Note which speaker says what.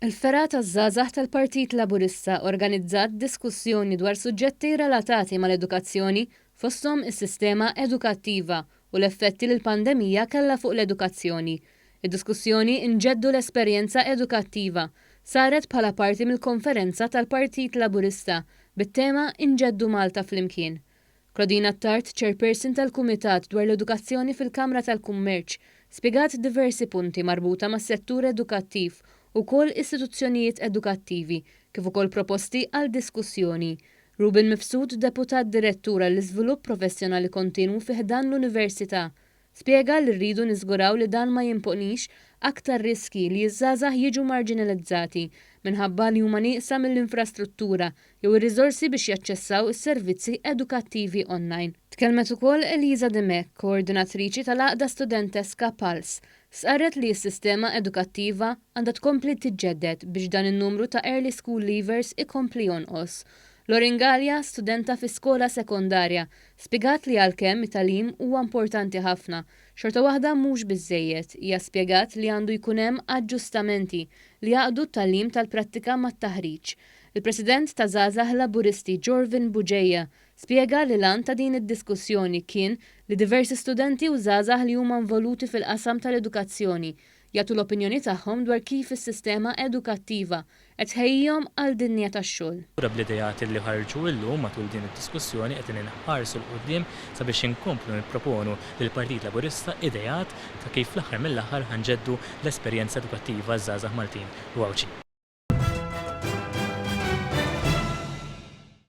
Speaker 1: Il-Fera taż-żgħażagħ tal-Partit Laburista organizzat diskussjoni dwar suġġetti relatati mal-edukazzjoni fosthom is-sistema edukattiva u l-effetti li l-pandemija kellha fuq l-edukazzjoni. Id-diskussjoni inġeddu l-esperjenza edukattiva saret bħala parti mill-konferenza tal-Partit Laburista bit-tema Inġeddu Malta flimkien. Claudina Tart, chairperson tal-Kumitat dwar l-Edukazzjoni fil-Kamra tal-Kummerċ, spjegat diversi punti marbuta mas-settur edukattiv u kol istituzzjonijiet edukattivi kif ukoll proposti għal diskussjoni. Ruben Mifsud, deputat direttur għall-iżvilupp professjonali kontinwu fih dan l-Università, spjega li rridu niżguraw li dan ma jimponix aktar riski li jiż-żgħażagħ jiġu marginalizzati minħabba li huma nieqsa mill-infrastruttura jew ir-riżorsi biex jaċċessaw is-servizzi edukattivi online. Tkellmet ukoll Eliza Demek, koordinatriċi tal-Għaqda Studenteska Pals, sqarret li s-sistema edukattiva għandha tkompli tiġġedded biex dan in-numru ta' early school leavers ikompli jonqos. Lorin Gallia, studenta fi skola sekondarja, spjegat li għalkemm it-tagħlim huwa importanti ħafna, xorta waħda mhux biżżejjed, hija spjegat li għandu jkun hemm aġġustamenti li jaqdu t-tagħlim tal-prattika mat-taħriġ. Il-President ta' Żgħażagħ Laburisti Jorvin Buġejja spjega li lan ta' din id-diskussjoni kien li diversi studenti u żgħażagħ li huma involuti fil-qasam tal-edukazzjoni jagħtu l-opinjoni tagħhom dwar kif is-sistema edukattiva qed tħejjihom għal dinja tax-xogħol.
Speaker 2: Bl-idejat li ħarġu llum matul din id-diskussjoni qed inħarsu l-qudiem sabiex inkomplu nipproponu lill-Partit Laburista idejat ta' kif fl-aħħar mill-aħħar ħanġeddu l-esperjenza edukattiva żgħażagħ Maltin u Għawċi.